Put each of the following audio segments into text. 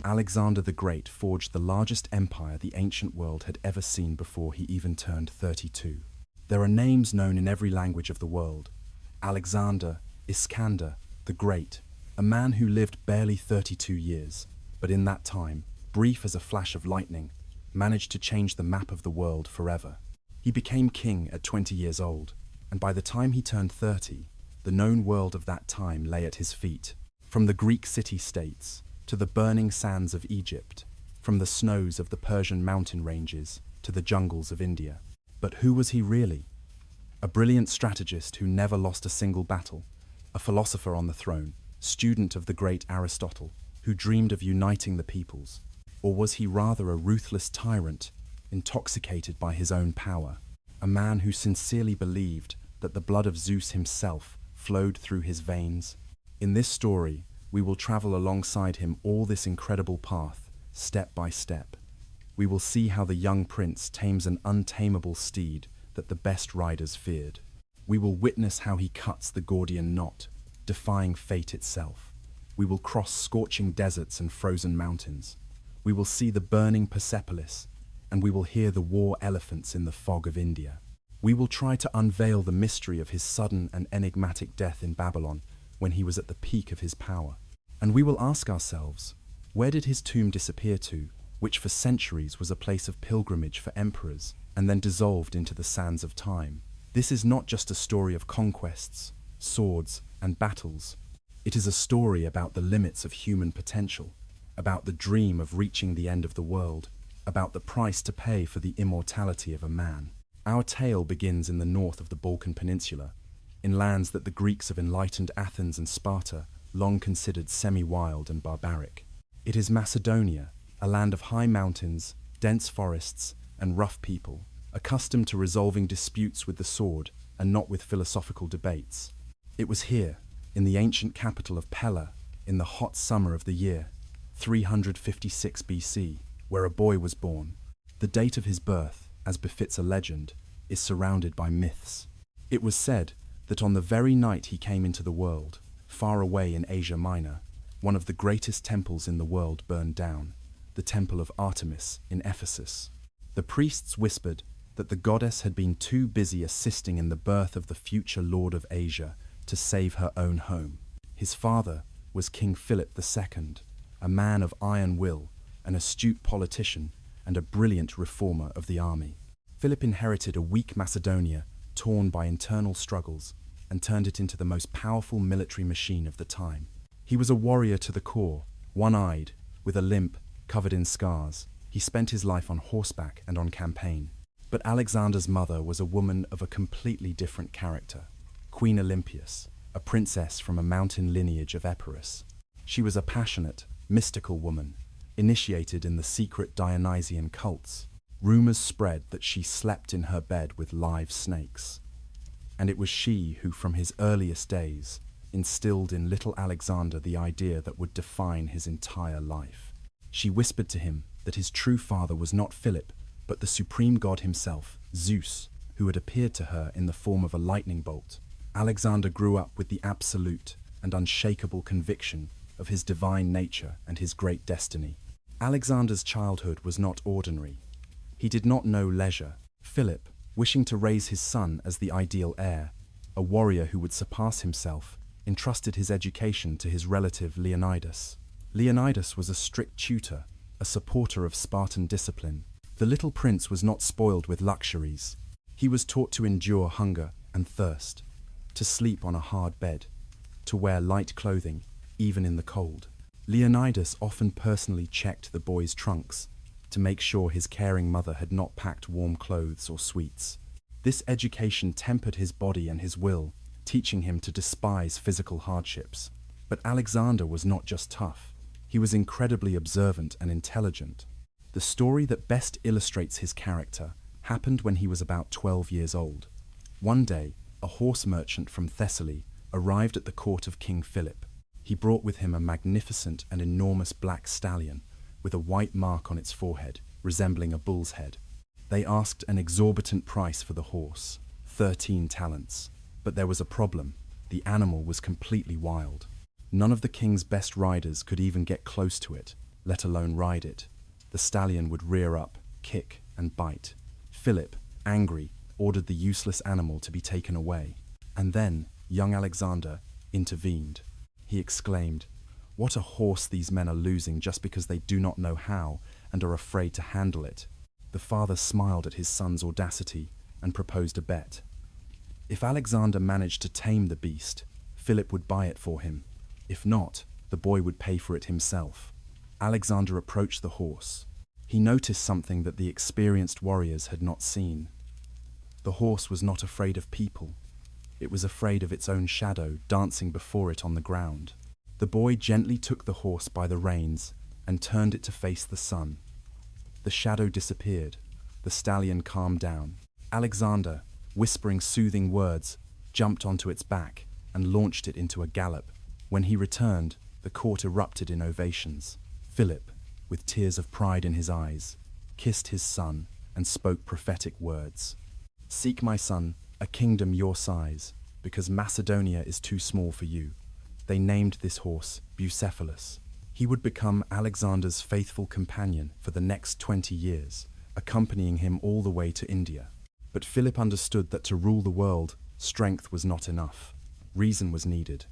Alexander the Great forged the largest empire the ancient world had ever seen before he even turned 32. There are names known in every language of the world. Alexander, Iskander, the Great, a man who lived barely 32 years, but in that time, brief as a flash of lightning, managed to change the map of the world forever. He became king at 20 years old, and by the time he turned 30, the known world of that time lay at his feet. From the Greek city-states, to the burning sands of Egypt, from the snows of the Persian mountain ranges, to the jungles of India. But who was he really? A brilliant strategist who never lost a single battle, a philosopher on the throne, student of the great Aristotle, who dreamed of uniting the peoples? Or was he rather a ruthless tyrant, intoxicated by his own power, a man who sincerely believed that the blood of Zeus himself flowed through his veins? In this story, we will travel alongside him all this incredible path, step by step. We will see how the young prince tames an untamable steed that the best riders feared. We will witness how he cuts the Gordian knot, defying fate itself. We will cross scorching deserts and frozen mountains. We will see the burning Persepolis, and we will hear the war elephants in the fog of India. We will try to unveil the mystery of his sudden and enigmatic death in Babylon when he was at the peak of his power. And we will ask ourselves, where did his tomb disappear to, which for centuries was a place of pilgrimage for emperors, and then dissolved into the sands of time? This is not just a story of conquests, swords, and battles. It is a story about the limits of human potential, about the dream of reaching the end of the world, about the price to pay for the immortality of a man. Our tale begins in the north of the Balkan Peninsula, in lands that the Greeks of enlightened Athens and Sparta long considered semi-wild and barbaric. It is Macedonia, a land of high mountains, dense forests, and rough people, accustomed to resolving disputes with the sword and not with philosophical debates. It was here, in the ancient capital of Pella, in the hot summer of the year 356 BC, where a boy was born. The date of his birth, as befits a legend, is surrounded by myths. It was said that on the very night he came into the world, far away in Asia Minor, one of the greatest temples in the world burned down, the Temple of Artemis in Ephesus. The priests whispered that the goddess had been too busy assisting in the birth of the future Lord of Asia to save her own home. His father was King Philip II, a man of iron will, an astute politician, and a brilliant reformer of the army. Philip inherited a weak Macedonia torn by internal struggles and turned it into the most powerful military machine of the time. He was a warrior to the core, one-eyed, with a limp, covered in scars. He spent his life on horseback and on campaign. But Alexander's mother was a woman of a completely different character, Queen Olympias, a princess from a mountain lineage of Epirus. She was a passionate, mystical woman, initiated in the secret Dionysian cults. Rumors spread that she slept in her bed with live snakes. And it was she who, from his earliest days, instilled in little Alexander the idea that would define his entire life. She whispered to him that his true father was not Philip, but the supreme god himself, Zeus, who had appeared to her in the form of a lightning bolt. Alexander grew up with the absolute and unshakable conviction of his divine nature and his great destiny. Alexander's childhood was not ordinary. He did not know leisure. Philip, wishing to raise his son as the ideal heir, a warrior who would surpass himself, entrusted his education to his relative Leonidas. Leonidas was a strict tutor, a supporter of Spartan discipline. The little prince was not spoiled with luxuries. He was taught to endure hunger and thirst, to sleep on a hard bed, to wear light clothing, even in the cold. Leonidas often personally checked the boy's trunks to make sure his caring mother had not packed warm clothes or sweets. This education tempered his body and his will, teaching him to despise physical hardships. But Alexander was not just tough. He was incredibly observant and intelligent. The story that best illustrates his character happened when he was about 12 years old. One day, a horse merchant from Thessaly arrived at the court of King Philip. He brought with him a magnificent and enormous black stallion with a white mark on its forehead, resembling a bull's head. They asked an exorbitant price for the horse, 13 talents. But there was a problem. The animal was completely wild. None of the king's best riders could even get close to it, let alone ride it. The stallion would rear up, kick, and bite. Philip, angry, ordered the useless animal to be taken away. And then young Alexander intervened. He exclaimed, "What a horse these men are losing just because they do not know how and are afraid to handle it." The father smiled at his son's audacity and proposed a bet. If Alexander managed to tame the beast, Philip would buy it for him. If not, the boy would pay for it himself. Alexander approached the horse. He noticed something that the experienced warriors had not seen. The horse was not afraid of people. It was afraid of its own shadow dancing before it on the ground. The boy gently took the horse by the reins and turned it to face the sun. The shadow disappeared. The stallion calmed down. Alexander, whispering soothing words, jumped onto its back and launched it into a gallop. When he returned, the court erupted in ovations. Philip, with tears of pride in his eyes, kissed his son and spoke prophetic words. "Seek, my son, a kingdom your size, because Macedonia is too small for you." They named this horse Bucephalus. He would become Alexander's faithful companion for the next 20 years, accompanying him all the way to India. But Philip understood that to rule the world, strength was not enough. Reason was needed.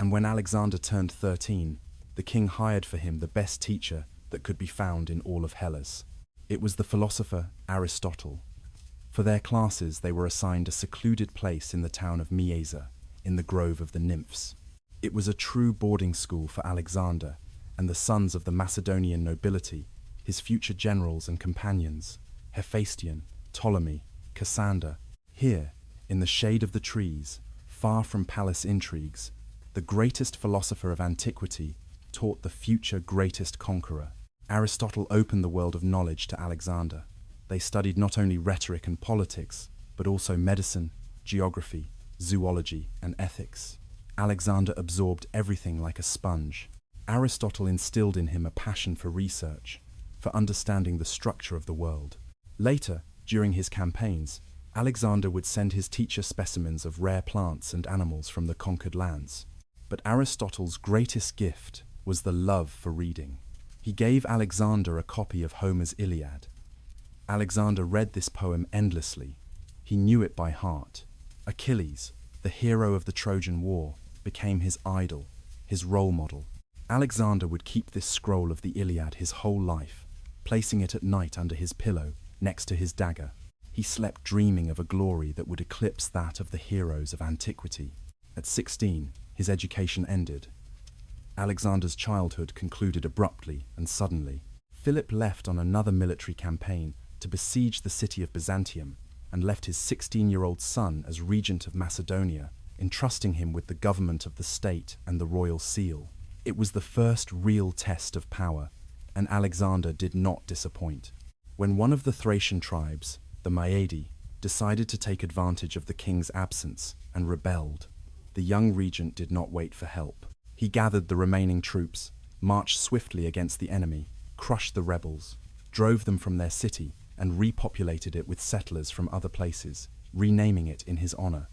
And when Alexander turned 13, the king hired for him the best teacher that could be found in all of Hellas. It was the philosopher Aristotle. For their classes, they were assigned a secluded place in the town of Mieza, in the grove of the nymphs. It was a true boarding school for Alexander and the sons of the Macedonian nobility, his future generals and companions, Hephaestion, Ptolemy, Cassander. Here, in the shade of the trees, far from palace intrigues, the greatest philosopher of antiquity taught the future greatest conqueror. Aristotle opened the world of knowledge to Alexander. They studied not only rhetoric and politics, but also medicine, geography, zoology, and ethics. Alexander absorbed everything like a sponge. Aristotle instilled in him a passion for research, for understanding the structure of the world. Later, during his campaigns, Alexander would send his teacher specimens of rare plants and animals from the conquered lands. But Aristotle's greatest gift was the love for reading. He gave Alexander a copy of Homer's Iliad. Alexander read this poem endlessly. He knew it by heart. Achilles, the hero of the Trojan War, became his idol, his role model. Alexander would keep this scroll of the Iliad his whole life, placing it at night under his pillow, next to his dagger. He slept dreaming of a glory that would eclipse that of the heroes of antiquity. At 16, his education ended. Alexander's childhood concluded abruptly and suddenly. Philip left on another military campaign to besiege the city of Byzantium and left his 16-year-old son as regent of Macedonia, entrusting him with the government of the state and the royal seal. It was the first real test of power, and Alexander did not disappoint. When one of the Thracian tribes, the Maiadi, decided to take advantage of the king's absence and rebelled, the young regent did not wait for help. He gathered the remaining troops, marched swiftly against the enemy, crushed the rebels, drove them from their city, and repopulated it with settlers from other places, renaming it in his honor,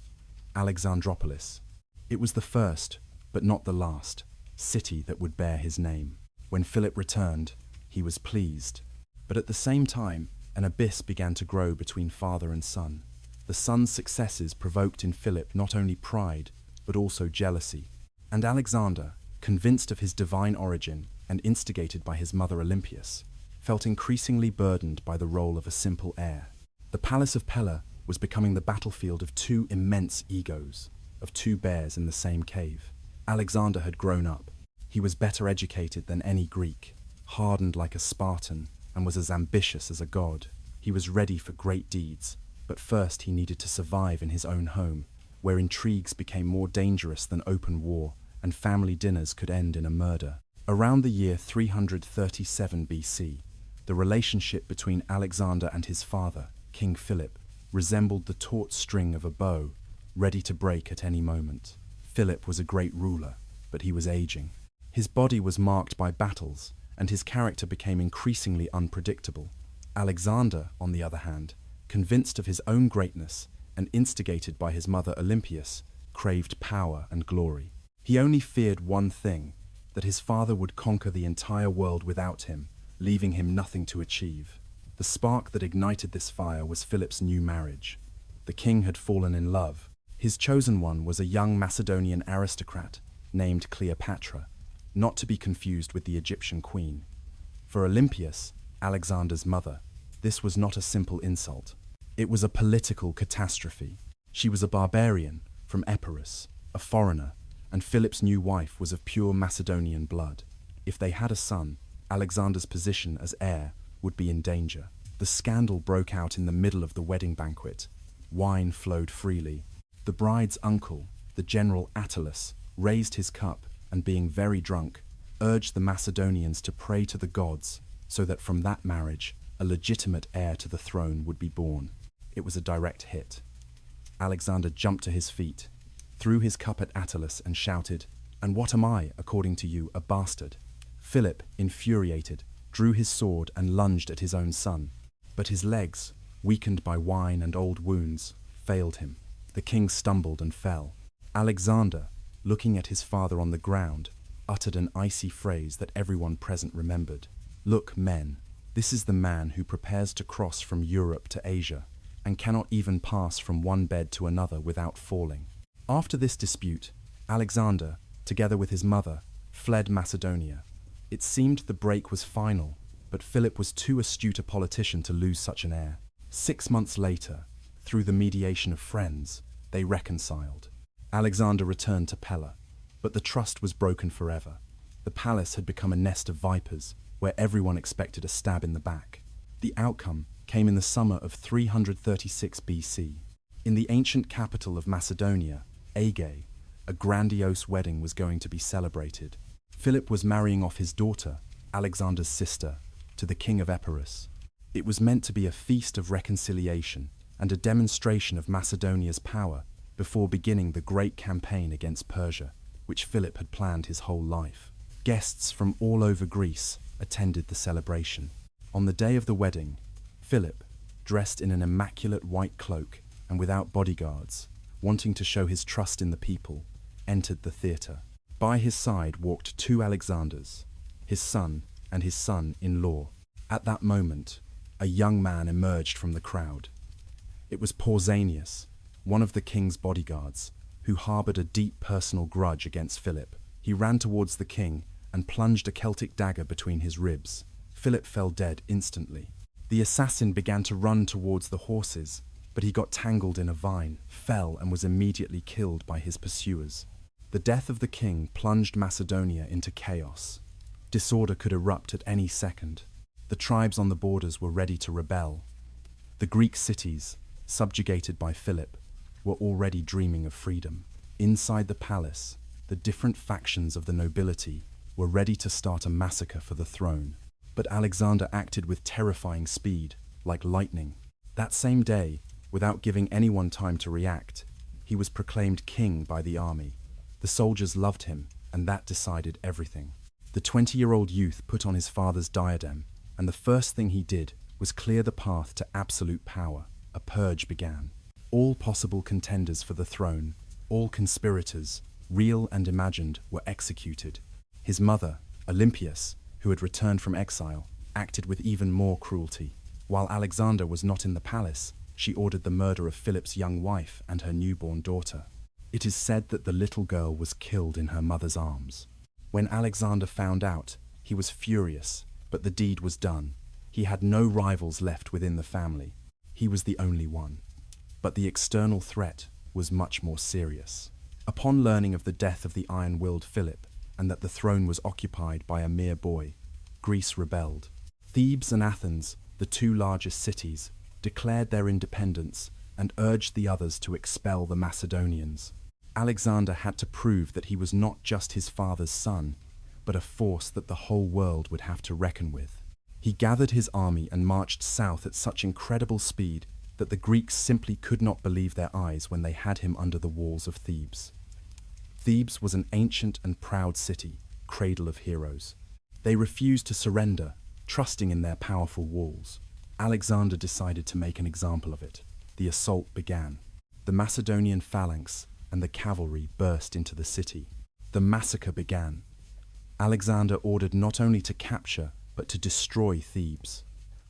Alexandropolis. It was the first, but not the last, city that would bear his name. When Philip returned, he was pleased. But at the same time, an abyss began to grow between father and son. The son's successes provoked in Philip not only pride, but also jealousy. And Alexander, convinced of his divine origin and instigated by his mother Olympias, felt increasingly burdened by the role of a simple heir. The palace of Pella was becoming the battlefield of two immense egos, of two bears in the same cave. Alexander had grown up. He was better educated than any Greek, hardened like a Spartan, and was as ambitious as a god. He was ready for great deeds, but first he needed to survive in his own home, where intrigues became more dangerous than open war, and family dinners could end in a murder. Around the year 337 BC, the relationship between Alexander and his father, King Philip, resembled the taut string of a bow, ready to break at any moment. Philip was a great ruler, but he was aging. His body was marked by battles, and his character became increasingly unpredictable. Alexander, on the other hand, convinced of his own greatness and instigated by his mother Olympias, craved power and glory. He only feared one thing, that his father would conquer the entire world without him, leaving him nothing to achieve. The spark that ignited this fire was Philip's new marriage. The king had fallen in love. His chosen one was a young Macedonian aristocrat named Cleopatra, not to be confused with the Egyptian queen. For Olympias, Alexander's mother, this was not a simple insult. It was a political catastrophe. She was a barbarian from Epirus, a foreigner, and Philip's new wife was of pure Macedonian blood. If they had a son, Alexander's position as heir would be in danger. The scandal broke out in the middle of the wedding banquet. Wine flowed freely. The bride's uncle, the general Attalus, raised his cup and, being very drunk, urged the Macedonians to pray to the gods so that from that marriage a legitimate heir to the throne would be born. It was a direct hit. Alexander jumped to his feet, threw his cup at Attalus and shouted, "And what am I, according to you, a bastard?" Philip, infuriated, drew his sword and lunged at his own son. But his legs, weakened by wine and old wounds, failed him. The king stumbled and fell. Alexander, looking at his father on the ground, uttered an icy phrase that everyone present remembered. "Look, men, this is the man who prepares to cross from Europe to Asia, and cannot even pass from one bed to another without falling." After this dispute, Alexander, together with his mother, fled Macedonia. It seemed the break was final, but Philip was too astute a politician to lose such an heir. 6 months later, through the mediation of friends, they reconciled. Alexander returned to Pella, but the trust was broken forever. The palace had become a nest of vipers, where everyone expected a stab in the back. The outcome came in the summer of 336 BC. In the ancient capital of Macedonia, Aegae, a grandiose wedding was going to be celebrated. Philip was marrying off his daughter, Alexander's sister, to the king of Epirus. It was meant to be a feast of reconciliation and a demonstration of Macedonia's power before beginning the great campaign against Persia, which Philip had planned his whole life. Guests from all over Greece attended the celebration. On the day of the wedding, Philip, dressed in an immaculate white cloak and without bodyguards, wanting to show his trust in the people, entered the theatre. By his side walked 2 Alexanders, his son and his son-in-law. At that moment, a young man emerged from the crowd. It was Pausanias, one of the king's bodyguards, who harbored a deep personal grudge against Philip. He ran towards the king and plunged a Celtic dagger between his ribs. Philip fell dead instantly. The assassin began to run towards the horses, but he got tangled in a vine, fell, and was immediately killed by his pursuers. The death of the king plunged Macedonia into chaos. Disorder could erupt at any second. The tribes on the borders were ready to rebel. The Greek cities, subjugated by Philip, were already dreaming of freedom. Inside the palace, the different factions of the nobility were ready to start a massacre for the throne. But Alexander acted with terrifying speed, like lightning. That same day, without giving anyone time to react, he was proclaimed king by the army. The soldiers loved him, and that decided everything. The 20-year-old youth put on his father's diadem, and the first thing he did was clear the path to absolute power. A purge began. All possible contenders for the throne, all conspirators, real and imagined, were executed. His mother, Olympias, who had returned from exile, acted with even more cruelty. While Alexander was not in the palace, she ordered the murder of Philip's young wife and her newborn daughter. It is said that the little girl was killed in her mother's arms. When Alexander found out, he was furious, but the deed was done. He had no rivals left within the family. He was the only one. But the external threat was much more serious. Upon learning of the death of the iron-willed Philip, and that the throne was occupied by a mere boy, Greece rebelled. Thebes and Athens, the 2 largest cities, declared their independence and urged the others to expel the Macedonians. Alexander had to prove that he was not just his father's son, but a force that the whole world would have to reckon with. He gathered his army and marched south at such incredible speed that the Greeks simply could not believe their eyes when they had him under the walls of Thebes. Thebes was an ancient and proud city, cradle of heroes. They refused to surrender, trusting in their powerful walls. Alexander decided to make an example of it. The assault began. The Macedonian phalanx and the cavalry burst into the city. The massacre began. Alexander ordered not only to capture, but to destroy Thebes.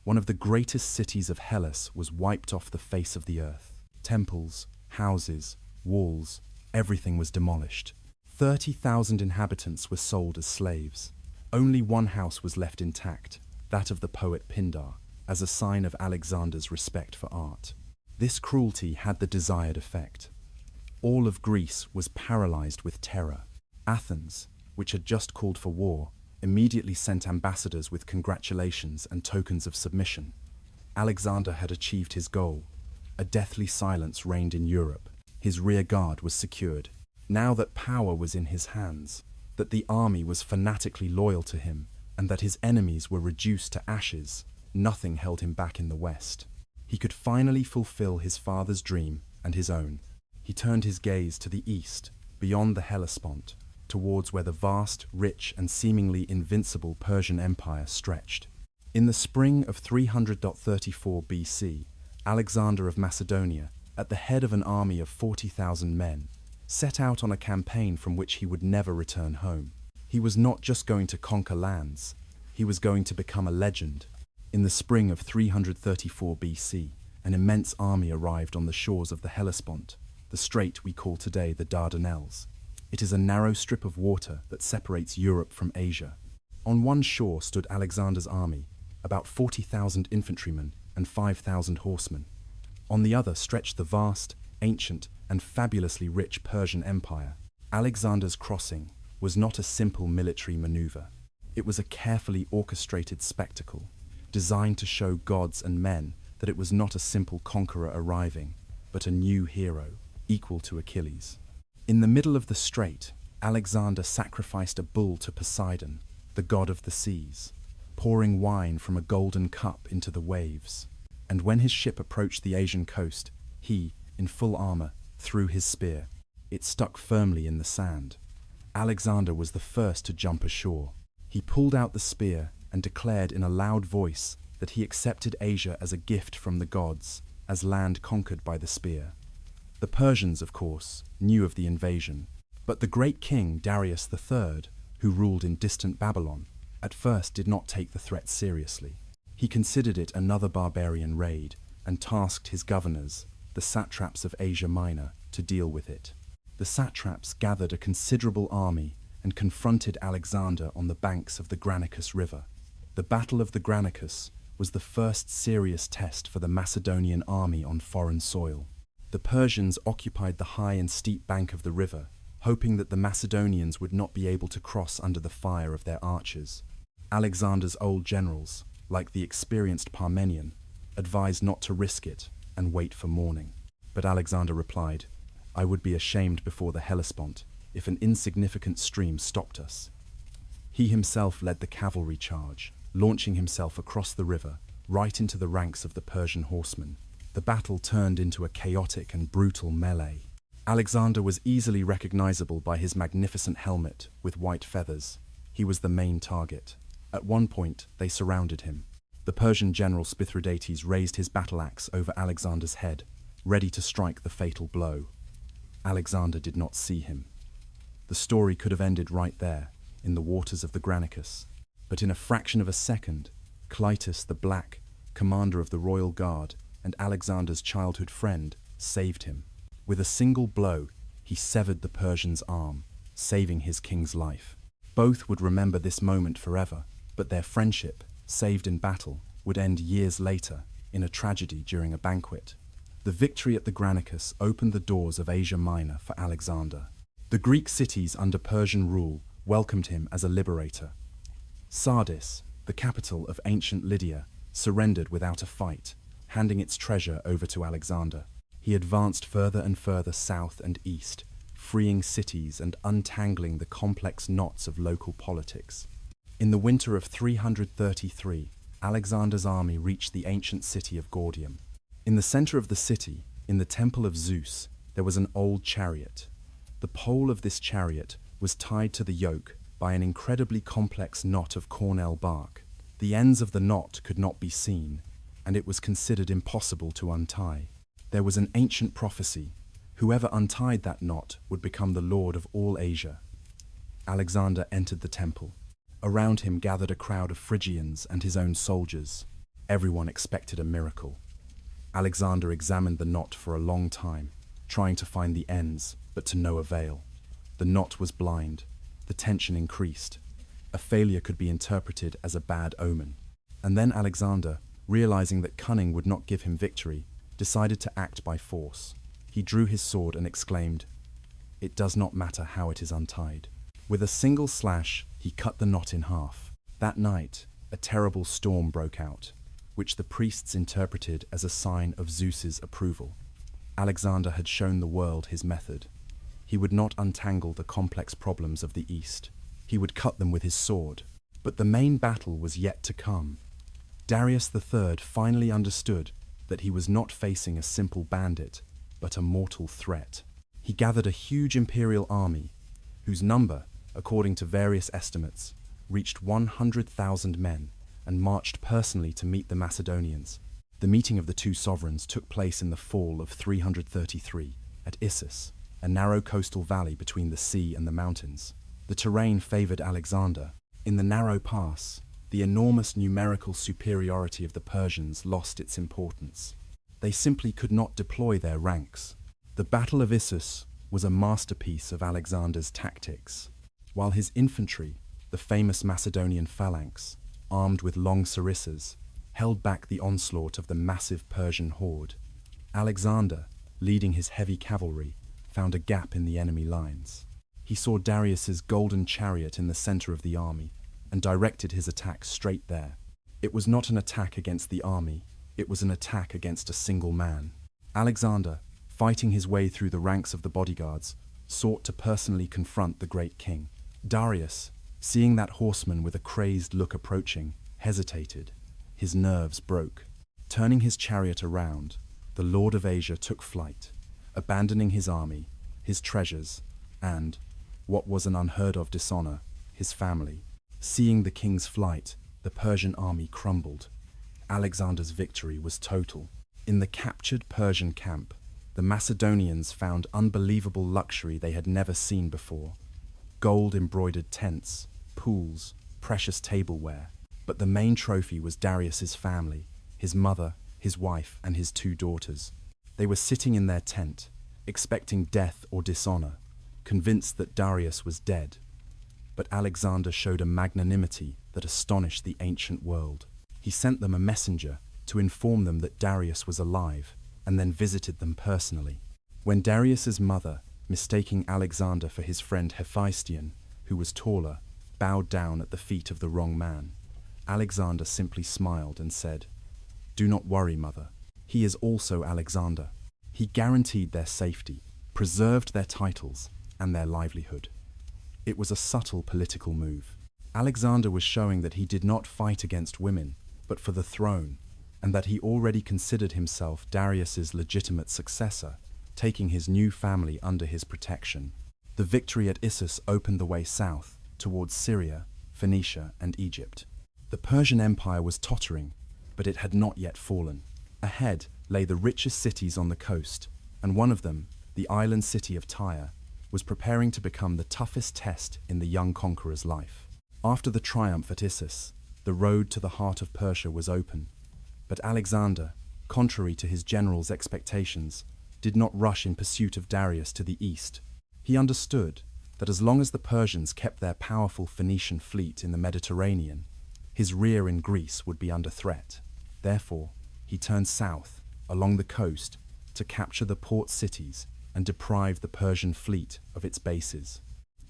One of the greatest cities of Hellas was wiped off the face of the earth. Temples, houses, walls, everything was demolished. 30,000 inhabitants were sold as slaves. Only one house was left intact, that of the poet Pindar, as a sign of Alexander's respect for art. This cruelty had the desired effect. All of Greece was paralyzed with terror. Athens, which had just called for war, immediately sent ambassadors with congratulations and tokens of submission. Alexander had achieved his goal. A deathly silence reigned in Europe. His rear guard was secured. Now that power was in his hands, that the army was fanatically loyal to him, and that his enemies were reduced to ashes, nothing held him back in the West. He could finally fulfill his father's dream and his own. He turned his gaze to the east, beyond the Hellespont, towards where the vast, rich, and seemingly invincible Persian Empire stretched. In the spring of 334 BC, Alexander of Macedonia, at the head of an army of 40,000 men, set out on a campaign from which he would never return home. He was not just going to conquer lands, he was going to become a legend. In the spring of 334 BC, an immense army arrived on the shores of the Hellespont, the strait we call today the Dardanelles. It is a narrow strip of water that separates Europe from Asia. On one shore stood Alexander's army, about 40,000 infantrymen and 5,000 horsemen. On the other stretched the vast, ancient, and fabulously rich Persian Empire. Alexander's crossing was not a simple military maneuver. It was a carefully orchestrated spectacle, designed to show gods and men that it was not a simple conqueror arriving, but a new hero, equal to Achilles. In the middle of the strait, Alexander sacrificed a bull to Poseidon, the god of the seas, pouring wine from a golden cup into the waves. And when his ship approached the Asian coast, he, in full armor, threw his spear. It stuck firmly in the sand. Alexander was the first to jump ashore. He pulled out the spear and declared in a loud voice that he accepted Asia as a gift from the gods, as land conquered by the spear. The Persians, of course, knew of the invasion, but the great king Darius III, who ruled in distant Babylon, at first did not take the threat seriously. He considered it another barbarian raid and tasked his governors, the satraps of Asia Minor, to deal with it. The satraps gathered a considerable army and confronted Alexander on the banks of the Granicus River. The Battle of the Granicus was the first serious test for the Macedonian army on foreign soil. The Persians occupied the high and steep bank of the river, hoping that the Macedonians would not be able to cross under the fire of their archers. Alexander's old generals, like the experienced Parmenion, advised not to risk it and wait for morning. But Alexander replied, "I would be ashamed before the Hellespont if an insignificant stream stopped us." He himself led the cavalry charge, launching himself across the river, right into the ranks of the Persian horsemen. The battle turned into a chaotic and brutal melee. Alexander was easily recognizable by his magnificent helmet with white feathers. He was the main target. At one point, they surrounded him. The Persian general Spithridates raised his battle axe over Alexander's head, ready to strike the fatal blow. Alexander did not see him. The story could have ended right there, in the waters of the Granicus. But in a fraction of a second, Clytus the Black, commander of the royal guard and Alexander's childhood friend, saved him. With a single blow, he severed the Persian's arm, saving his king's life. Both would remember this moment forever, but their friendship, saved in battle, would end years later in a tragedy during a banquet. The victory at the Granicus opened the doors of Asia Minor for Alexander. The Greek cities under Persian rule welcomed him as a liberator. Sardis, the capital of ancient Lydia, surrendered without a fight, handing its treasure over to Alexander. He advanced further and further south and east, freeing cities and untangling the complex knots of local politics. In the winter of 333, Alexander's army reached the ancient city of Gordium. In the center of the city, in the temple of Zeus, there was an old chariot. The pole of this chariot was tied to the yoke by an incredibly complex knot of cornel bark. The ends of the knot could not be seen, and it was considered impossible to untie. There was an ancient prophecy: whoever untied that knot would become the lord of all Asia. Alexander entered the temple. Around him gathered a crowd of Phrygians and his own soldiers. Everyone expected a miracle. Alexander examined the knot for a long time, trying to find the ends, but to no avail. The knot was blind. The tension increased. A failure could be interpreted as a bad omen. And then Alexander, realizing that cunning would not give him victory, decided to act by force. He drew his sword and exclaimed, "It does not matter how it is untied." With a single slash, he cut the knot in half. That night, a terrible storm broke out, which the priests interpreted as a sign of Zeus's approval. Alexander had shown the world his method. He would not untangle the complex problems of the East. He would cut them with his sword. But the main battle was yet to come. Darius III finally understood that he was not facing a simple bandit, but a mortal threat. He gathered a huge imperial army, whose number, according to various estimates, reached 100,000 men, and marched personally to meet the Macedonians. The meeting of the two sovereigns took place in the fall of 333 at Issus, a narrow coastal valley between the sea and the mountains. The terrain favored Alexander. In the narrow pass, the enormous numerical superiority of the Persians lost its importance. They simply could not deploy their ranks. The Battle of Issus was a masterpiece of Alexander's tactics. While his infantry, the famous Macedonian phalanx, armed with long sarissas, held back the onslaught of the massive Persian horde, Alexander, leading his heavy cavalry, found a gap in the enemy lines. He saw Darius's golden chariot in the center of the army and directed his attack straight there. It was not an attack against the army, it was an attack against a single man. Alexander, fighting his way through the ranks of the bodyguards, sought to personally confront the great king. Darius, seeing that horseman with a crazed look approaching, hesitated. His nerves broke. Turning his chariot around, the Lord of Asia took flight, abandoning his army, his treasures, and, what was an unheard-of dishonor, his family. Seeing the king's flight, the Persian army crumbled. Alexander's victory was total. In the captured Persian camp, the Macedonians found unbelievable luxury they had never seen before. Gold-embroidered tents, pools, precious tableware. But the main trophy was Darius's family, his mother, his wife, and his two daughters. They were sitting in their tent, expecting death or dishonor, convinced that Darius was dead. But Alexander showed a magnanimity that astonished the ancient world. He sent them a messenger to inform them that Darius was alive, and then visited them personally. When Darius's mother, mistaking Alexander for his friend Hephaestion, who was taller, bowed down at the feet of the wrong man, Alexander simply smiled and said, "Do not worry, mother. He is also Alexander." He guaranteed their safety, preserved their titles, and their livelihood. It was a subtle political move. Alexander was showing that he did not fight against women, but for the throne, and that he already considered himself Darius's legitimate successor, taking his new family under his protection. The victory at Issus opened the way south, towards Syria, Phoenicia, and Egypt. The Persian Empire was tottering, but it had not yet fallen. Ahead lay the richest cities on the coast, and one of them, the island city of Tyre, was preparing to become the toughest test in the young conqueror's life. After the triumph at Issus, the road to the heart of Persia was open, but Alexander, contrary to his general's expectations, did not rush in pursuit of Darius to the east. He understood that as long as the Persians kept their powerful Phoenician fleet in the Mediterranean, his rear in Greece would be under threat. Therefore, he turned south, along the coast, to capture the port cities and deprive the Persian fleet of its bases.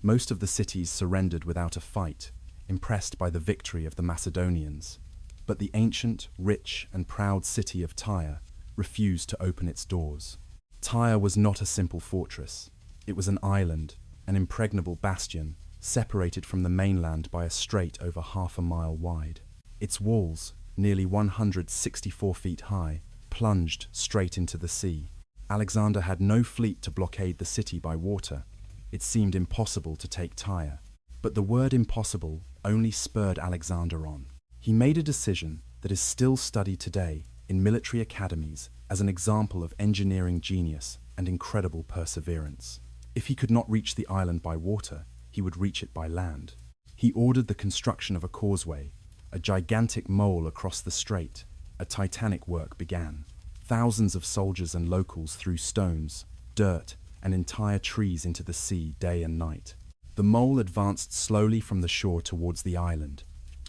Most of the cities surrendered without a fight, impressed by the victory of the Macedonians. But the ancient, rich, and proud city of Tyre refused to open its doors. Tyre was not a simple fortress. It was an island, an impregnable bastion, separated from the mainland by a strait over half a mile wide. Its walls, nearly 164 feet high, plunged straight into the sea. Alexander had no fleet to blockade the city by water. It seemed impossible to take Tyre. But the word impossible only spurred Alexander on. He made a decision that is still studied today in military academies as an example of engineering genius and incredible perseverance. If he could not reach the island by water, he would reach it by land. He ordered the construction of a causeway, a gigantic mole across the strait. A titanic work began. Thousands of soldiers and locals threw stones, dirt, and entire trees into the sea day and night. The mole advanced slowly from the shore towards the island.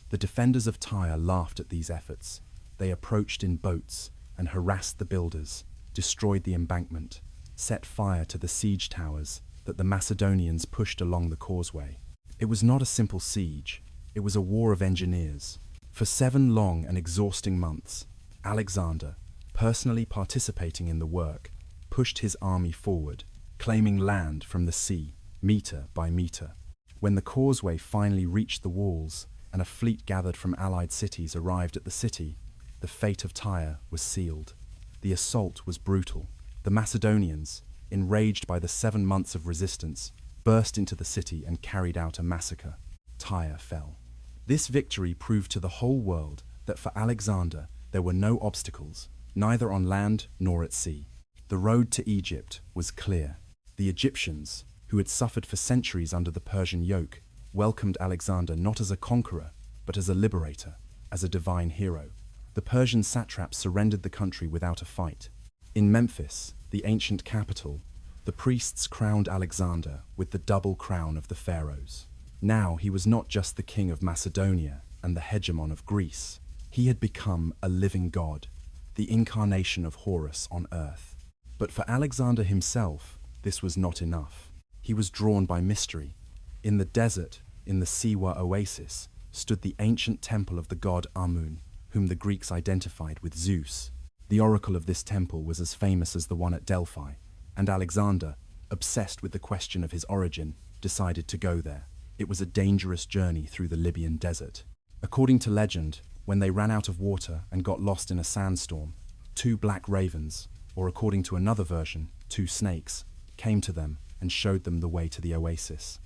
The defenders of Tyre laughed at these efforts. They approached in boats and harassed the builders, destroyed the embankment, set fire to the siege towers that the Macedonians pushed along the causeway. It was not a simple siege, it was a war of engineers. For 7 long and exhausting months, Alexander, personally participating in the work, pushed his army forward, claiming land from the sea, meter by meter. When the causeway finally reached the walls and a fleet gathered from allied cities arrived at the city, the fate of Tyre was sealed. The assault was brutal. The Macedonians, enraged by the 7 months of resistance, burst into the city and carried out a massacre. Tyre fell. This victory proved to the whole world that for Alexander there were no obstacles, neither on land nor at sea. The road to Egypt was clear. The Egyptians, who had suffered for centuries under the Persian yoke, welcomed Alexander not as a conqueror, but as a liberator, as a divine hero. The Persian satraps surrendered the country without a fight. In Memphis, the ancient capital, the priests crowned Alexander with the double crown of the pharaohs. Now he was not just the king of Macedonia and the hegemon of Greece. He had become a living god, the incarnation of Horus on earth. But for Alexander himself, this was not enough. He was drawn by mystery. In the desert, in the Siwa oasis, stood the ancient temple of the god Amun, whom the Greeks identified with Zeus. The oracle of this temple was as famous as the one at Delphi, and Alexander, obsessed with the question of his origin, decided to go there. It was a dangerous journey through the Libyan desert. According to legend, when they ran out of water and got lost in a sandstorm, 2 black ravens, or according to another version, 2 snakes, came to them and showed them the way to the oasis.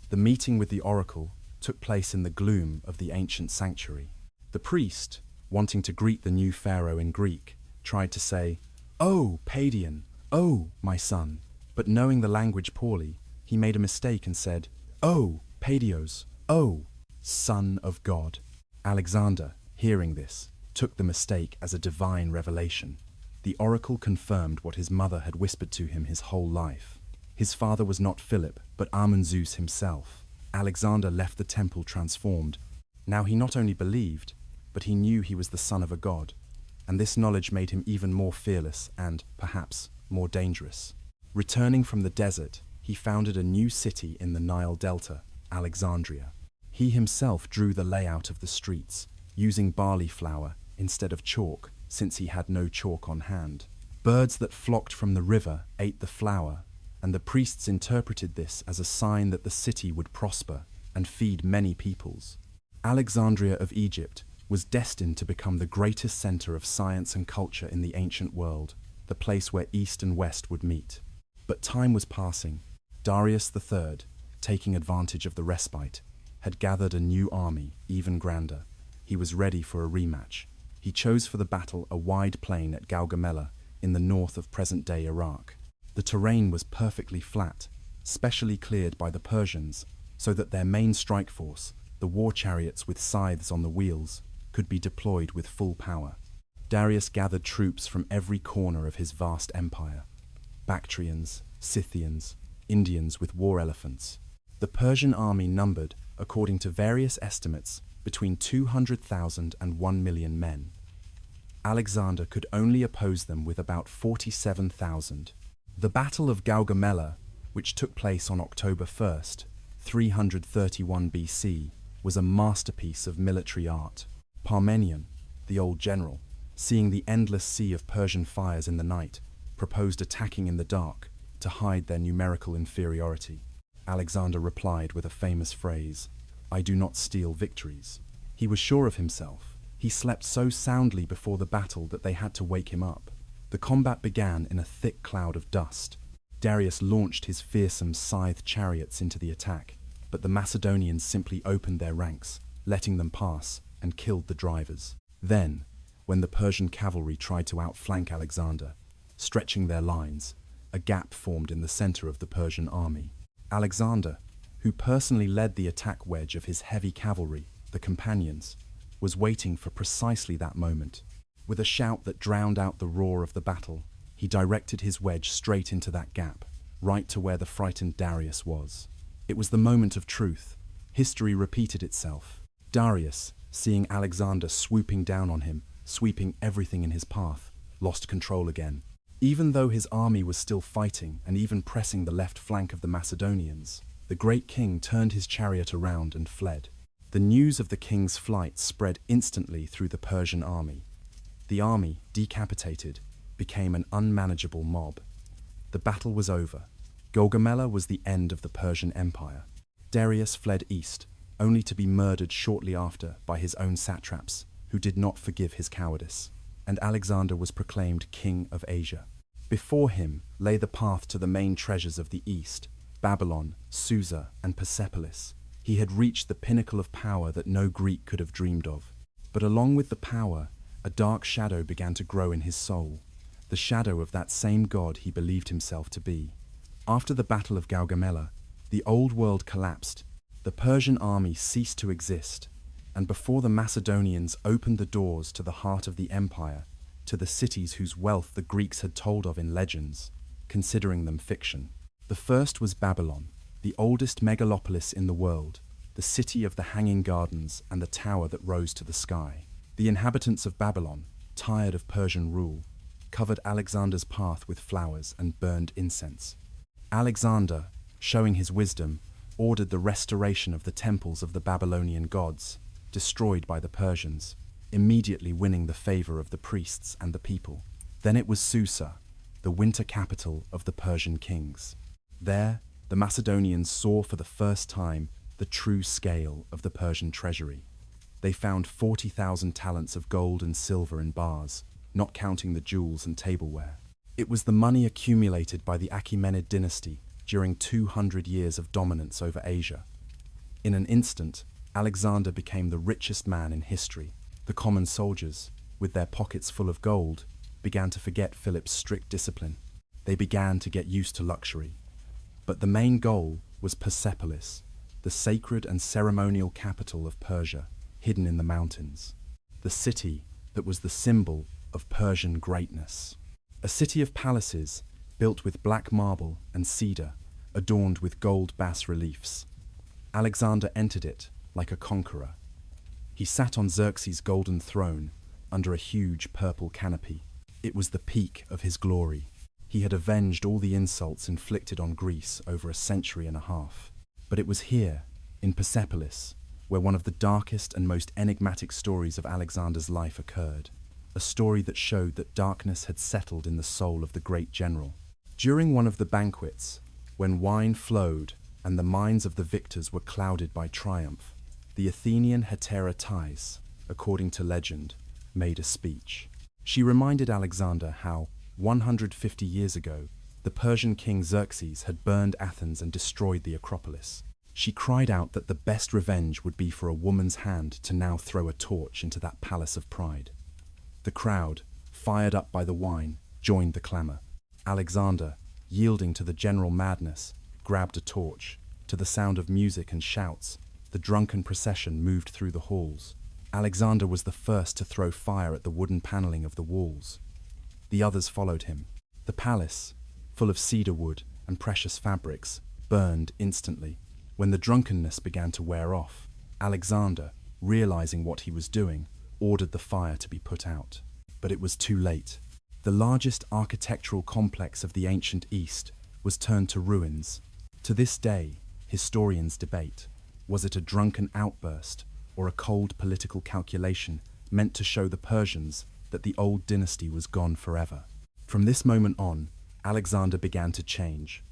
The meeting with the oracle took place in the gloom of the ancient sanctuary. The priest, wanting to greet the new pharaoh in Greek, tried to say, "Oh, Padion, oh, my son," but knowing the language poorly, he made a mistake and said, "Oh, Padios, oh, son of God." Alexander, hearing this, took the mistake as a divine revelation. The oracle confirmed what his mother had whispered to him his whole life. His father was not Philip, but Amun-Zeus himself. Alexander left the temple transformed. Now he not only believed, but he knew he was the son of a god, and this knowledge made him even more fearless and, perhaps, more dangerous. Returning from the desert, he founded a new city in the Nile Delta, Alexandria. He himself drew the layout of the streets, using barley flour instead of chalk, since he had no chalk on hand. Birds that flocked from the river ate the flour, and the priests interpreted this as a sign that the city would prosper and feed many peoples. Alexandria of Egypt was destined to become the greatest center of science and culture in the ancient world, the place where East and West would meet. But time was passing. Darius III, taking advantage of the respite, had gathered a new army, even grander. He was ready for a rematch. He chose for the battle a wide plain at Gaugamela in the north of present-day Iraq. The terrain was perfectly flat, specially cleared by the Persians, so that their main strike force, the war chariots with scythes on the wheels, could be deployed with full power. Darius gathered troops from every corner of his vast empire: Bactrians, Scythians, Indians with war elephants. The Persian army numbered, according to various estimates, between 200,000 and 1 million men. Alexander could only oppose them with about 47,000. The Battle of Gaugamela, which took place on October 1st, 331 BC, was a masterpiece of military art. Parmenion, the old general, seeing the endless sea of Persian fires in the night, proposed attacking in the dark to hide their numerical inferiority. Alexander replied with a famous phrase, "I do not steal victories." He was sure of himself. He slept so soundly before the battle that they had to wake him up. The combat began in a thick cloud of dust. Darius launched his fearsome scythe chariots into the attack, but the Macedonians simply opened their ranks, letting them pass, and killed the drivers. Then, when the Persian cavalry tried to outflank Alexander, stretching their lines, a gap formed in the center of the Persian army. Alexander, who personally led the attack wedge of his heavy cavalry, the Companions, was waiting for precisely that moment. With a shout that drowned out the roar of the battle, he directed his wedge straight into that gap, right to where the frightened Darius was. It was the moment of truth. History repeated itself. Darius, seeing Alexander swooping down on him, sweeping everything in his path, lost control again. Even though his army was still fighting and even pressing the left flank of the Macedonians, the great king turned his chariot around and fled. The news of the king's flight spread instantly through the Persian army. The army, decapitated, became an unmanageable mob. The battle was over. Gaugamela was the end of the Persian Empire. Darius fled east, only to be murdered shortly after by his own satraps, who did not forgive his cowardice, and Alexander was proclaimed king of Asia. Before him lay the path to the main treasures of the East, Babylon, Susa, and Persepolis. He had reached the pinnacle of power that no Greek could have dreamed of. But along with the power, a dark shadow began to grow in his soul, the shadow of that same god he believed himself to be. After the Battle of Gaugamela, the old world collapsed, the Persian army ceased to exist, and before the Macedonians opened the doors to the heart of the empire, to the cities whose wealth the Greeks had told of in legends, considering them fiction. The first was Babylon, the oldest megalopolis in the world, the city of the hanging gardens and the tower that rose to the sky. The inhabitants of Babylon, tired of Persian rule, covered Alexander's path with flowers and burned incense. Alexander, showing his wisdom, ordered the restoration of the temples of the Babylonian gods, destroyed by the Persians, immediately winning the favor of the priests and the people. Then it was Susa, the winter capital of the Persian kings. There, the Macedonians saw for the first time the true scale of the Persian treasury. They found 40,000 talents of gold and silver in bars, not counting the jewels and tableware. It was the money accumulated by the Achaemenid dynasty during 200 years of dominance over Asia. In an instant, Alexander became the richest man in history. The common soldiers, with their pockets full of gold, began to forget Philip's strict discipline. They began to get used to luxury. But the main goal was Persepolis, the sacred and ceremonial capital of Persia, hidden in the mountains. The city that was the symbol of Persian greatness. A city of palaces, built with black marble and cedar, adorned with gold bas-reliefs. Alexander entered it like a conqueror. He sat on Xerxes' golden throne, under a huge purple canopy. It was the peak of his glory. He had avenged all the insults inflicted on Greece over a century and a half. But it was here, in Persepolis, where one of the darkest and most enigmatic stories of Alexander's life occurred. A story that showed that darkness had settled in the soul of the great general. During one of the banquets, when wine flowed and the minds of the victors were clouded by triumph, the Athenian Hetera Thais, according to legend, made a speech. She reminded Alexander how, 150 years ago, the Persian king Xerxes had burned Athens and destroyed the Acropolis. She cried out that the best revenge would be for a woman's hand to now throw a torch into that palace of pride. The crowd, fired up by the wine, joined the clamor. Alexander, yielding to the general madness, grabbed a torch. To the sound of music and shouts, the drunken procession moved through the halls. Alexander was the first to throw fire at the wooden paneling of the walls. The others followed him. The palace, full of cedar wood and precious fabrics, burned instantly. When the drunkenness began to wear off, Alexander, realizing what he was doing, ordered the fire to be put out. But it was too late. The largest architectural complex of the ancient East was turned to ruins. To this day, historians debate, was it a drunken outburst or a cold political calculation meant to show the Persians that the old dynasty was gone forever? From this moment on, Alexander began to change.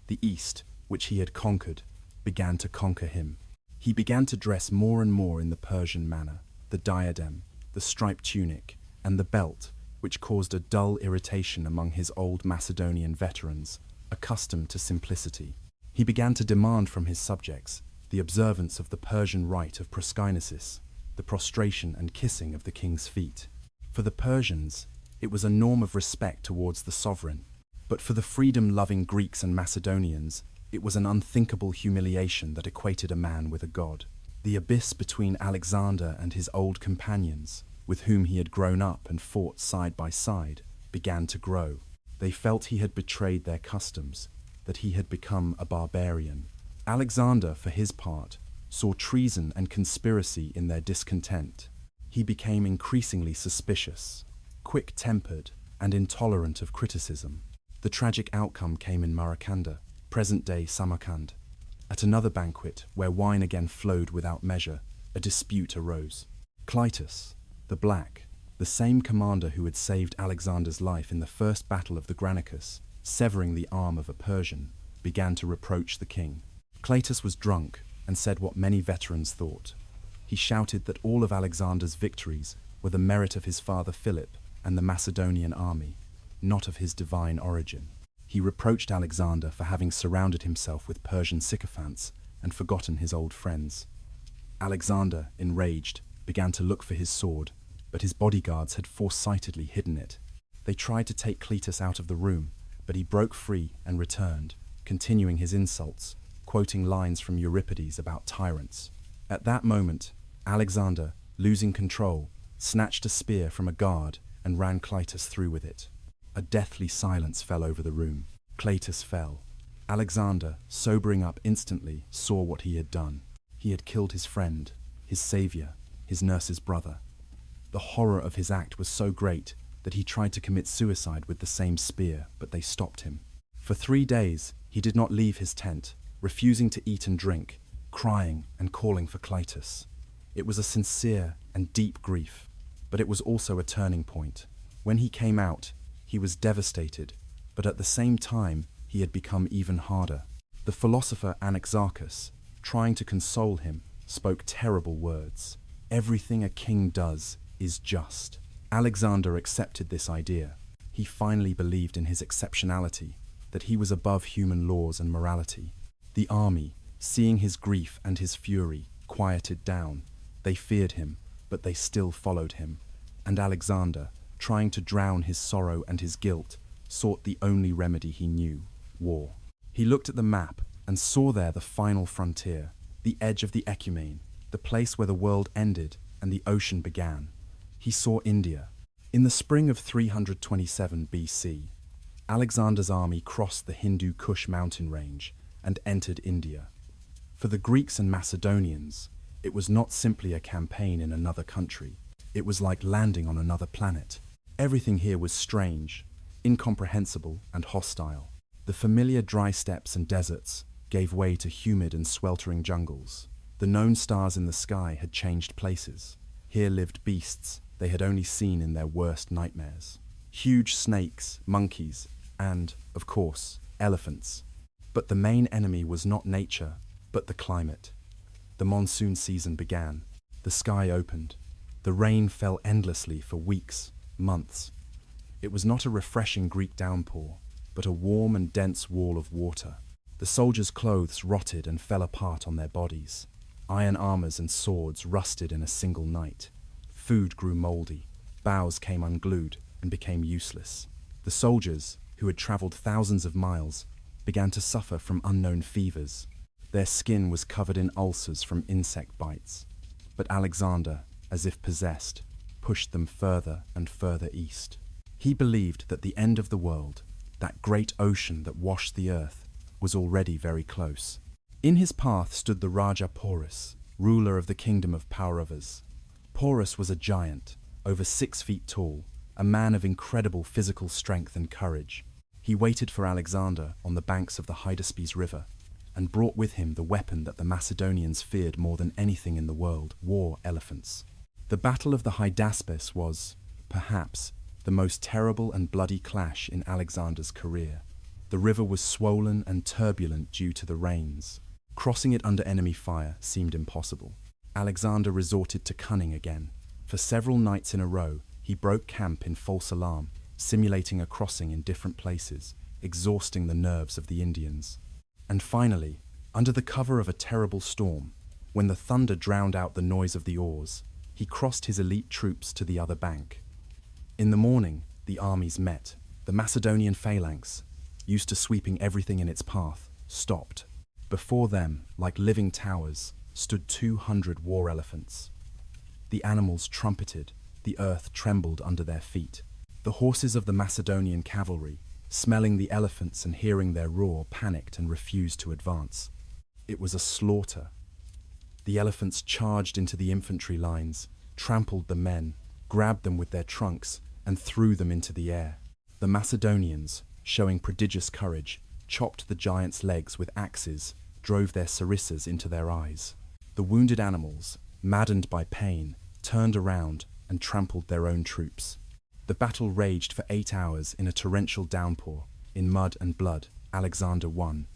The East, which he had conquered, began to conquer him. He began to dress more and more in the Persian manner, the diadem, the striped tunic, and the belt, which caused a dull irritation among his old Macedonian veterans, accustomed to simplicity. He began to demand from his subjects the observance of the Persian rite of proskynesis, the prostration and kissing of the king's feet. For the Persians, it was a norm of respect towards the sovereign, but for the freedom-loving Greeks and Macedonians, It was an unthinkable humiliation that equated a man with a god. The abyss between Alexander and his old companions, with whom he had grown up and fought side by side, began to grow. They felt he had betrayed their customs, that he had become a barbarian. Alexander, for his part, saw treason and conspiracy in their discontent. He became increasingly suspicious, quick-tempered, and intolerant of criticism. The tragic outcome came in Marakanda, present-day Samarkand. At another banquet, where wine again flowed without measure, a dispute arose. Clytus, the Black, the same commander who had saved Alexander's life in the first battle of the Granicus, severing the arm of a Persian, began to reproach the king. Clytus was drunk and said what many veterans thought. He shouted that all of Alexander's victories were the merit of his father Philip and the Macedonian army, not of his divine origin. He reproached Alexander for having surrounded himself with Persian sycophants and forgotten his old friends. Alexander, enraged, began to look for his sword, but his bodyguards had foresightedly hidden it. They tried to take Clytus out of the room, but he broke free and returned, continuing his insults, quoting lines from Euripides about tyrants. At that moment, Alexander, losing control, snatched a spear from a guard and ran Clytus through with it. A deathly silence fell over the room. Clytus fell. Alexander, sobering up instantly, saw what he had done. He had killed his friend, his savior, his nurse's brother. The horror of his act was so great that he tried to commit suicide with the same spear, but they stopped him. For 3 days, he did not leave his tent, refusing to eat and drink, crying and calling for Clytus. It was a sincere and deep grief, but it was also a turning point. When he came out, he was devastated, but at the same time, he had become even harder. The philosopher Anaxarchus, trying to console him, spoke terrible words. Everything a king does is just. Alexander accepted this idea. He finally believed in his exceptionality, that he was above human laws and morality. The army, seeing his grief and his fury, quieted down. They feared him, but they still followed him. And Alexander, trying to drown his sorrow and his guilt, sought the only remedy he knew, war. He looked at the map and saw there the final frontier, the edge of the Ecumene, the place where the world ended and the ocean began. He saw India. In the spring of 327 BC, Alexander's army crossed the Hindu Kush mountain range and entered India. For the Greeks and Macedonians, it was not simply a campaign in another country. It was like landing on another planet. Everything here was strange, incomprehensible, and hostile. The familiar dry steppes and deserts gave way to humid and sweltering jungles. The known stars in the sky had changed places. Here lived beasts they had only seen in their worst nightmares. Huge snakes, monkeys, and, of course, elephants. But the main enemy was not nature, but the climate. The monsoon season began. The sky opened. The rain fell endlessly for weeks, months. It was not a refreshing Greek downpour, but a warm and dense wall of water. The soldiers' clothes rotted and fell apart on their bodies. Iron armors and swords rusted in a single night. Food grew moldy. Bows came unglued and became useless. The soldiers, who had traveled thousands of miles, began to suffer from unknown fevers. Their skin was covered in ulcers from insect bites. But Alexander, as if possessed, pushed them further and further east. He believed that the end of the world, that great ocean that washed the earth, was already very close. In his path stood the Raja Porus, ruler of the kingdom of Pauravas. Porus was a giant, over 6 feet tall, a man of incredible physical strength and courage. He waited for Alexander on the banks of the Hydaspes River, and brought with him the weapon that the Macedonians feared more than anything in the world, war elephants. The Battle of the Hydaspes was, perhaps, the most terrible and bloody clash in Alexander's career. The river was swollen and turbulent due to the rains. Crossing it under enemy fire seemed impossible. Alexander resorted to cunning again. For several nights in a row, he broke camp in false alarm, simulating a crossing in different places, exhausting the nerves of the Indians. And finally, under the cover of a terrible storm, when the thunder drowned out the noise of the oars, he crossed his elite troops to the other bank. In the morning, the armies met. The Macedonian phalanx, used to sweeping everything in its path, stopped. Before them, like living towers, stood 200 war elephants. The animals trumpeted, the earth trembled under their feet. The horses of the Macedonian cavalry, smelling the elephants and hearing their roar, panicked and refused to advance. It was a slaughter. The elephants charged into the infantry lines, trampled the men, grabbed them with their trunks, and threw them into the air. The Macedonians, showing prodigious courage, chopped the giants' legs with axes, drove their sarissas into their eyes. The wounded animals, maddened by pain, turned around and trampled their own troops. The battle raged for 8 hours in a torrential downpour. In mud and blood, Alexander won.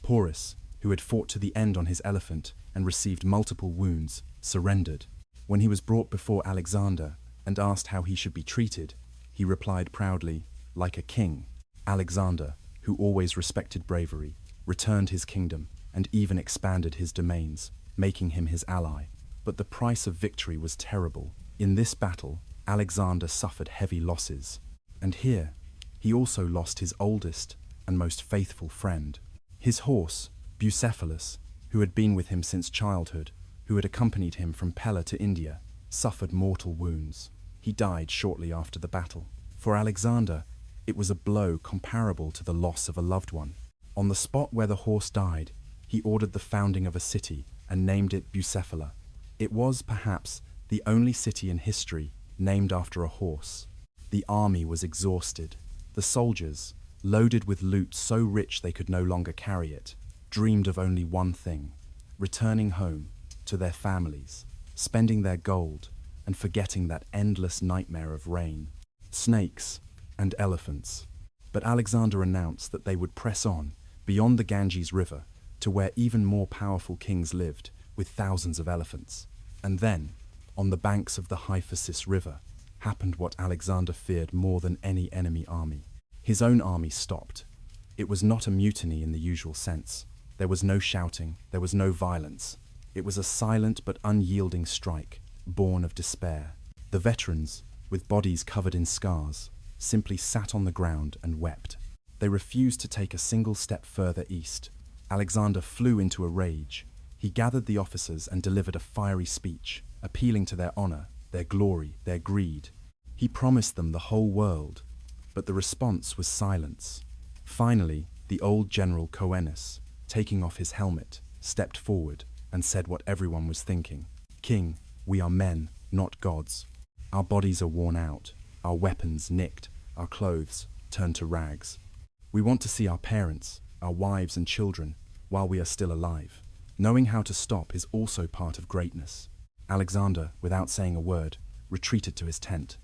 Porus, who had fought to the end on his elephant and received multiple wounds, surrendered. When he was brought before Alexander and asked how he should be treated, he replied proudly, like a king. Alexander, who always respected bravery, returned his kingdom and even expanded his domains, making him his ally. But the price of victory was terrible. In this battle, Alexander suffered heavy losses. And here, he also lost his oldest and most faithful friend. His horse, Bucephalus, who had been with him since childhood, who had accompanied him from Pella to India, suffered mortal wounds. He died shortly after the battle. For Alexander, it was a blow comparable to the loss of a loved one. On the spot where the horse died, he ordered the founding of a city and named it Bucephala. It was, perhaps, the only city in history named after a horse. The army was exhausted. The soldiers, loaded with loot so rich they could no longer carry it, dreamed of only one thing: returning home to their families, spending their gold, and forgetting that endless nightmare of rain, snakes, and elephants. But Alexander announced that they would press on beyond the Ganges River to where even more powerful kings lived, with thousands of elephants. And then, on the banks of the Hyphasis River, happened what Alexander feared more than any enemy army. His own army stopped. It was not a mutiny in the usual sense. There was no shouting, there was no violence. It was a silent but unyielding strike, born of despair. The veterans, with bodies covered in scars, simply sat on the ground and wept. They refused to take a single step further east. Alexander flew into a rage. He gathered the officers and delivered a fiery speech, appealing to their honor, their glory, their greed. He promised them the whole world, but the response was silence. Finally, the old general Coenus, taking off his helmet, stepped forward and said what everyone was thinking. "King, we are men, not gods. Our bodies are worn out, our weapons nicked, our clothes turned to rags. We want to see our parents, our wives and children, while we are still alive. Knowing how to stop is also part of greatness." Alexander, without saying a word, retreated to his tent.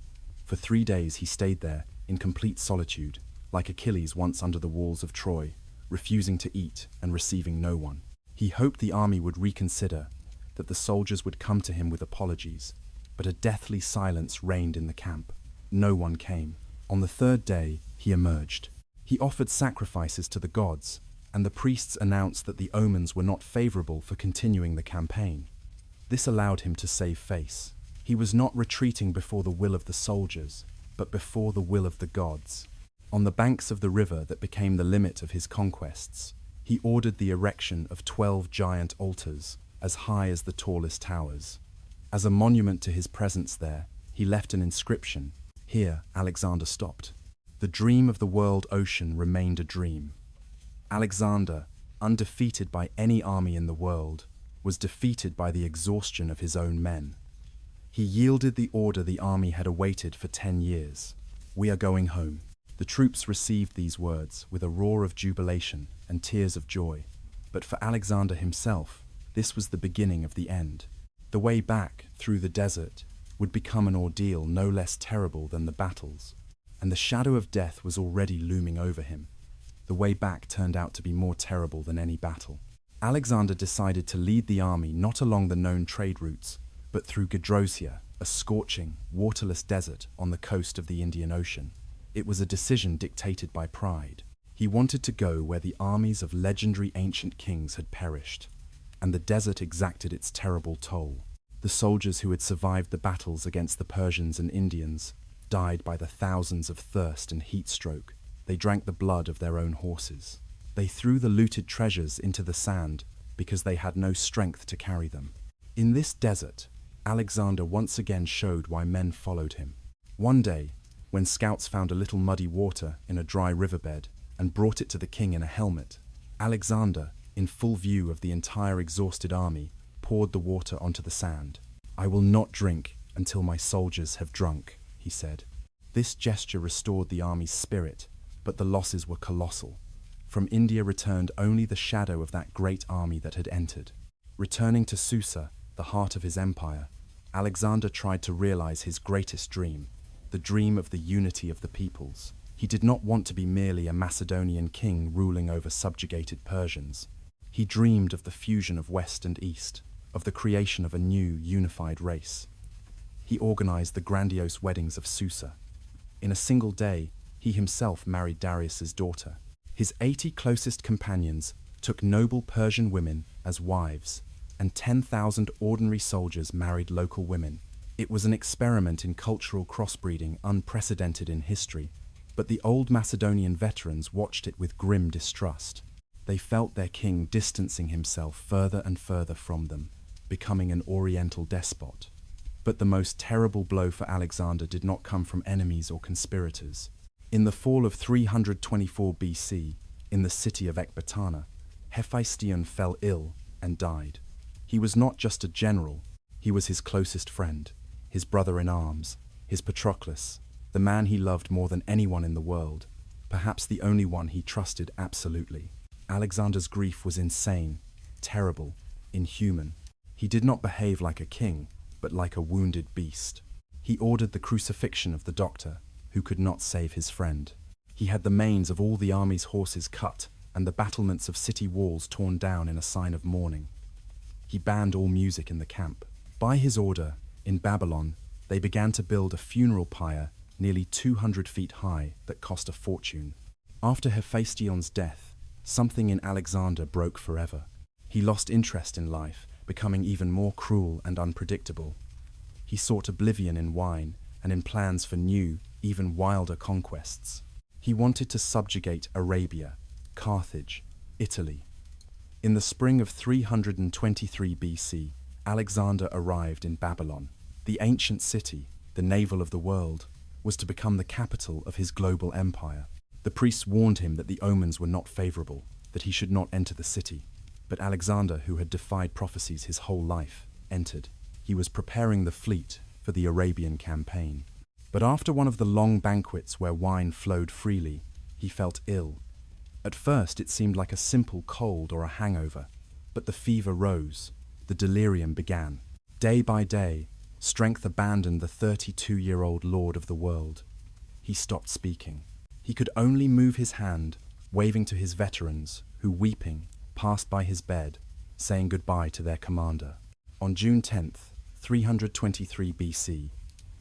For 3 days he stayed there in complete solitude, like Achilles once under the walls of Troy, refusing to eat and receiving no one. He hoped the army would reconsider, that the soldiers would come to him with apologies, but a deathly silence reigned in the camp. No one came. On the 3rd day, he emerged. He offered sacrifices to the gods, and the priests announced that the omens were not favorable for continuing the campaign. This allowed him to save face. He was not retreating before the will of the soldiers, but before the will of the gods. On the banks of the river that became the limit of his conquests, he ordered the erection of 12 giant altars, as high as the tallest towers. As a monument to his presence there, he left an inscription. Here, Alexander stopped. The dream of the world ocean remained a dream. Alexander, undefeated by any army in the world, was defeated by the exhaustion of his own men. He yielded the order the army had awaited for 10 years. "We are going home." The troops received these words with a roar of jubilation and tears of joy. But for Alexander himself, this was the beginning of the end. The way back through the desert would become an ordeal no less terrible than the battles, and the shadow of death was already looming over him. The way back turned out to be more terrible than any battle. Alexander decided to lead the army not along the known trade routes, but through Gedrosia, a scorching, waterless desert on the coast of the Indian Ocean. It was a decision dictated by pride. He wanted to go where the armies of legendary ancient kings had perished, and the desert exacted its terrible toll. The soldiers who had survived the battles against the Persians and Indians died by the thousands of thirst and heat stroke. They drank the blood of their own horses. They threw the looted treasures into the sand because they had no strength to carry them. In this desert, Alexander once again showed why men followed him. One day, when scouts found a little muddy water in a dry riverbed and brought it to the king in a helmet, Alexander, in full view of the entire exhausted army, poured the water onto the sand. "I will not drink until my soldiers have drunk," he said. This gesture restored the army's spirit, but the losses were colossal. From India returned only the shadow of that great army that had entered. Returning to Susa, the heart of his empire, Alexander tried to realize his greatest dream, the dream of the unity of the peoples. He did not want to be merely a Macedonian king ruling over subjugated Persians. He dreamed of the fusion of West and East, of the creation of a new, unified race. He organized the grandiose weddings of Susa. In a single day, he himself married Darius's daughter. His 80 closest companions took noble Persian women as wives, and 10,000 ordinary soldiers married local women. It was an experiment in cultural crossbreeding unprecedented in history, but the old Macedonian veterans watched it with grim distrust. They felt their king distancing himself further and further from them, becoming an oriental despot. But the most terrible blow for Alexander did not come from enemies or conspirators. In the fall of 324 BC, in the city of Ecbatana, Hephaestion fell ill and died. He was not just a general, he was his closest friend, his brother-in-arms, his Patroclus, the man he loved more than anyone in the world, perhaps the only one he trusted absolutely. Alexander's grief was insane, terrible, inhuman. He did not behave like a king, but like a wounded beast. He ordered the crucifixion of the doctor, who could not save his friend. He had the manes of all the army's horses cut and the battlements of city walls torn down in a sign of mourning. He banned all music in the camp. By his order, in Babylon, they began to build a funeral pyre nearly 200 feet high that cost a fortune. After Hephaestion's death, something in Alexander broke forever. He lost interest in life, becoming even more cruel and unpredictable. He sought oblivion in wine and in plans for new, even wilder conquests. He wanted to subjugate Arabia, Carthage, Italy. In the spring of 323 BC, Alexander arrived in Babylon. The ancient city, the navel of the world, was to become the capital of his global empire. The priests warned him that the omens were not favorable, that he should not enter the city. But Alexander, who had defied prophecies his whole life, entered. He was preparing the fleet for the Arabian campaign. But after one of the long banquets where wine flowed freely, he felt ill. At first it seemed like a simple cold or a hangover, but the fever rose, the delirium began. Day by day, strength abandoned the 32-year-old lord of the world. He stopped speaking. He could only move his hand, waving to his veterans, who, weeping, passed by his bed, saying goodbye to their commander. On June 10th, 323 BC,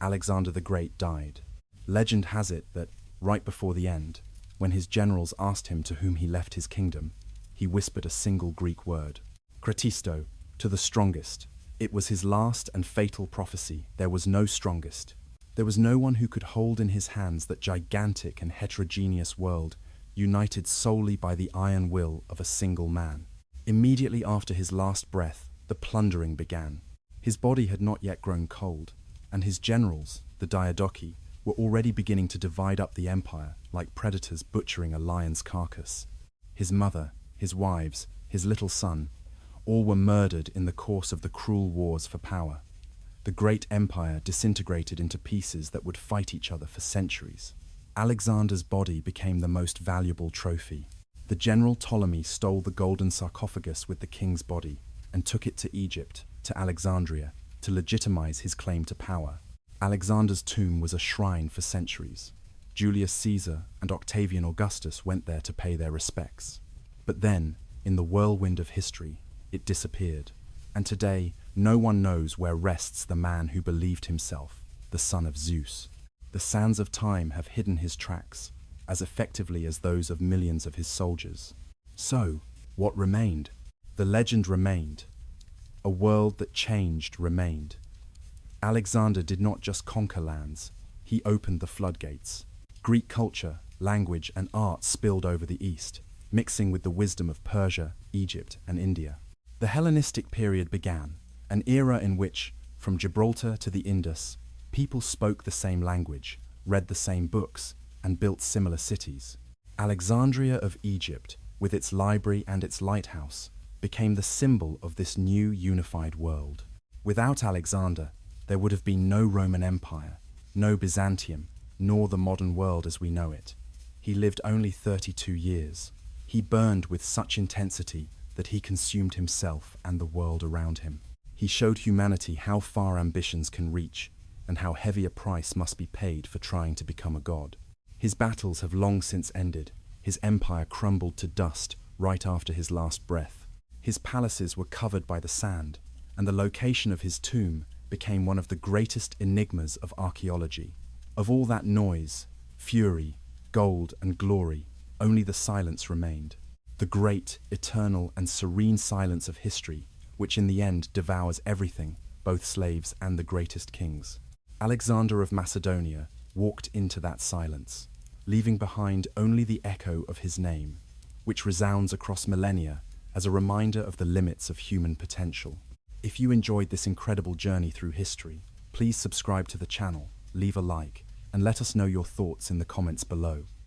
Alexander the Great died. Legend has it that, right before the end, when his generals asked him to whom he left his kingdom, he whispered a single Greek word, "Kratisto," to the strongest. It was his last and fatal prophecy. There was no strongest. There was no one who could hold in his hands that gigantic and heterogeneous world, united solely by the iron will of a single man. Immediately after his last breath, the plundering began. His body had not yet grown cold, and his generals, the Diadochi, were already beginning to divide up the empire like predators butchering a lion's carcass. His mother, his wives, his little son, all were murdered in the course of the cruel wars for power. The great empire disintegrated into pieces that would fight each other for centuries. Alexander's body became the most valuable trophy. The general Ptolemy stole the golden sarcophagus with the king's body and took it to Egypt, to Alexandria, to legitimize his claim to power. Alexander's tomb was a shrine for centuries. Julius Caesar and Octavian Augustus went there to pay their respects. But then, in the whirlwind of history, it disappeared. And today, no one knows where rests the man who believed himself the son of Zeus. The sands of time have hidden his tracks, as effectively as those of millions of his soldiers. So, what remained? The legend remained. A world that changed remained. Alexander did not just conquer lands, he opened the floodgates. Greek culture, language, and art spilled over the East. mixing with the wisdom of Persia, Egypt, and India. The Hellenistic period began, an era in which, from Gibraltar to the Indus, people spoke the same language, read the same books, and built similar cities. Alexandria of Egypt, with its library and its lighthouse, became the symbol of this new unified world. Without Alexander, there would have been no Roman Empire, no Byzantium, nor the modern world as we know it. He lived only 32 years. He burned with such intensity that he consumed himself and the world around him. He showed humanity how far ambitions can reach and how heavy a price must be paid for trying to become a god. His battles have long since ended. His empire crumbled to dust right after his last breath. His palaces were covered by the sand, and the location of his tomb became one of the greatest enigmas of archaeology. Of all that noise, fury, gold, and glory, only the silence remained. The great, eternal, and serene silence of history, which in the end devours everything, both slaves and the greatest kings. Alexander of Macedonia walked into that silence, leaving behind only the echo of his name, which resounds across millennia as a reminder of the limits of human potential. If you enjoyed this incredible journey through history, please subscribe to the channel, leave a like, and let us know your thoughts in the comments below.